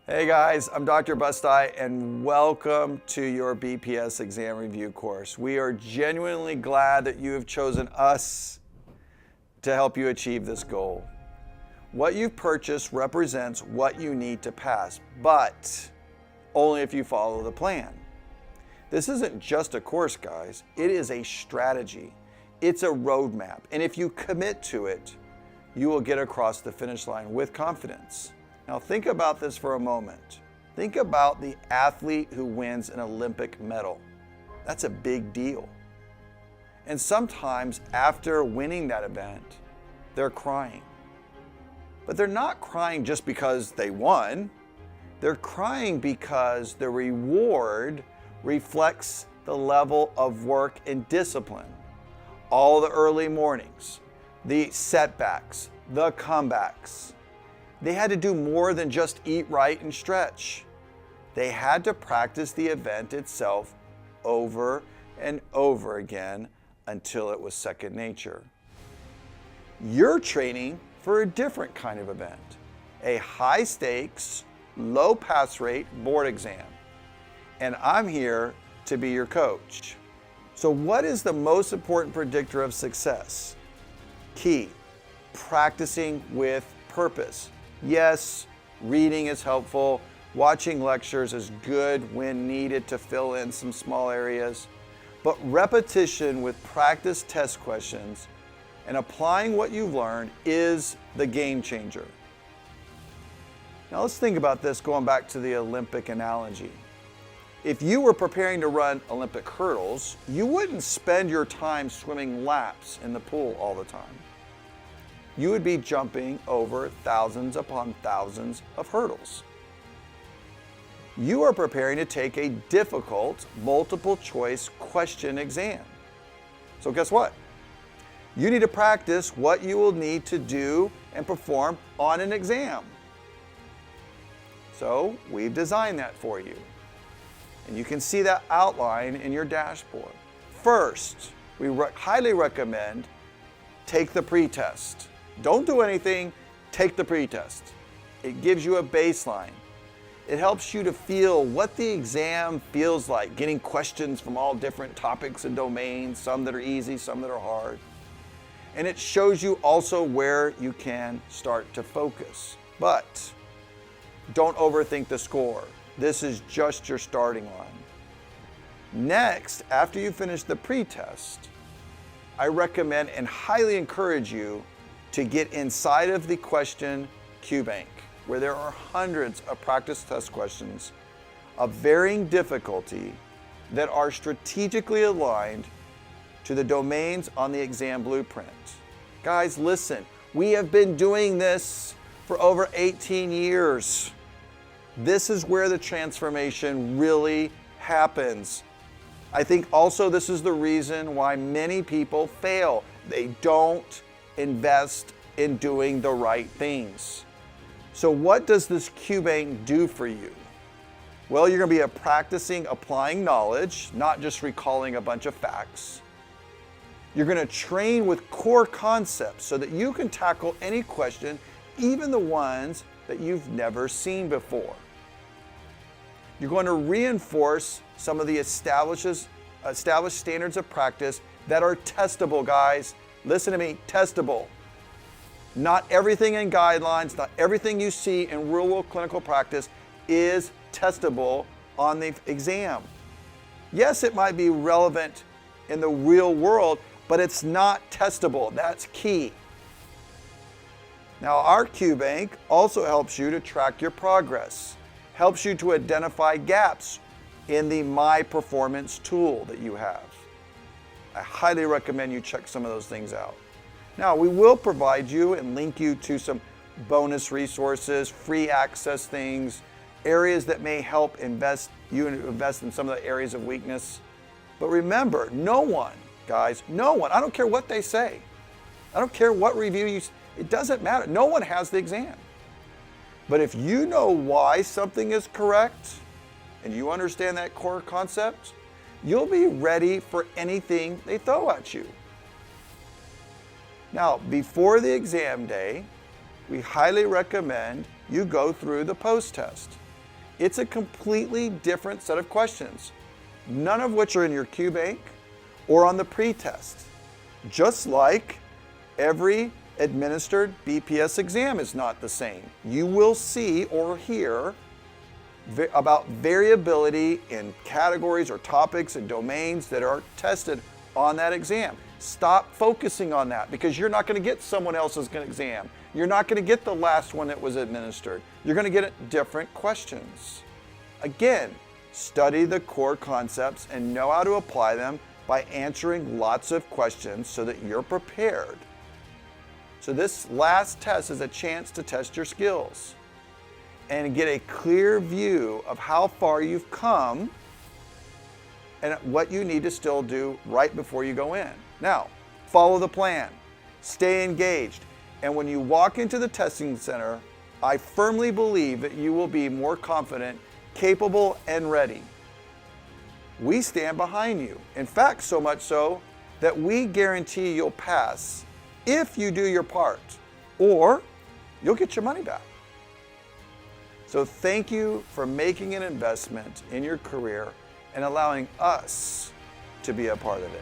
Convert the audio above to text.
Hey guys, I'm Dr. Busti and welcome to your BPS Exam Review Course. We are genuinely glad that you have chosen us to help you achieve this goal. What you've purchased represents what you need to pass, but only if you follow the plan. This isn't just a course, guys. It is a strategy. It's a roadmap, and if you commit to it, you will get across the finish line with confidence. Now think about this for a moment. Think about the athlete who wins an Olympic medal. That's a big deal. And sometimes after winning that event, they're crying. But they're not crying just because they won. They're crying because the reward reflects the level of work and discipline. All the early mornings, the setbacks, the comebacks. They had to do more than just eat right and stretch. They had to practice the event itself over and over again until it was second nature. You're training for a different kind of event, a high stakes, low pass rate board exam. And I'm here to be your coach. So what is the most important predictor of success? Key, practicing with purpose. Yes, reading is helpful. Watching lectures is good when needed to fill in some small areas. But repetition with practice test questions and applying what you've learned is the game changer. Now let's think about this going back to the Olympic analogy. If you were preparing to run Olympic hurdles, you wouldn't spend your time swimming laps in the pool all the time. You would be jumping over thousands upon thousands of hurdles. You are preparing to take a difficult multiple choice question exam. So guess what? You need to practice what you will need to do and perform on an exam. So we've designed that for you. And you can see that outline in your dashboard. First, we highly recommend take the pretest. Don't do anything, take the pretest. It gives you a baseline. It helps you to feel what the exam feels like, getting questions from all different topics and domains, some that are easy, some that are hard. And it shows you also where you can start to focus. But don't overthink the score. This is just your starting line. Next, after you finish the pretest, I recommend and highly encourage you to get inside of the question QBank, where there are hundreds of practice test questions of varying difficulty that are strategically aligned to the domains on the exam blueprint. Guys, listen, we have been doing this for over 18 years. This is where the transformation really happens. I think also this is the reason why many people fail. They don't invest in doing the right things. So what does this QBank do for you? Well, you're going to be practicing applying knowledge, not just recalling a bunch of facts. You're going to train with core concepts so that you can tackle any question, even the ones that you've never seen before. You're going to reinforce some of the established standards of practice that are testable, guys. Listen to me, testable. Not everything in guidelines, not everything you see in real-world clinical practice is testable on the exam. Yes, it might be relevant in the real world, but it's not testable. That's key. Now, our QBank also helps you to track your progress, helps you to identify gaps in the My Performance tool that you have. I highly recommend you check some of those things out. Now, we will provide you and link you to some bonus resources, free access things, areas that may help invest in some of the areas of weakness. But remember, no one, guys, no one, I don't care what they say. I don't care what review it doesn't matter. No one has the exam. But if you know why something is correct and you understand that core concept, you'll be ready for anything they throw at you. Now, before the exam day, we highly recommend you go through the post-test. It's a completely different set of questions, none of which are in your QBank or on the pretest. Just like every administered BPS exam is not the same. You will see or hear about variability in categories or topics and domains that are tested on that exam. Stop focusing on that, because you're not going to get someone else's exam. You're not going to get the last one that was administered. You're going to get different questions. Again, study the core concepts and know how to apply them by answering lots of questions so that you're prepared. So this last test is a chance to test your skills and get a clear view of how far you've come and what you need to still do right before you go in. Now, follow the plan, stay engaged, and when you walk into the testing center, I firmly believe that you will be more confident, capable, and ready. We stand behind you. In fact, so much so that we guarantee you'll pass if you do your part, or you'll get your money back. So thank you for making an investment in your career and allowing us to be a part of it.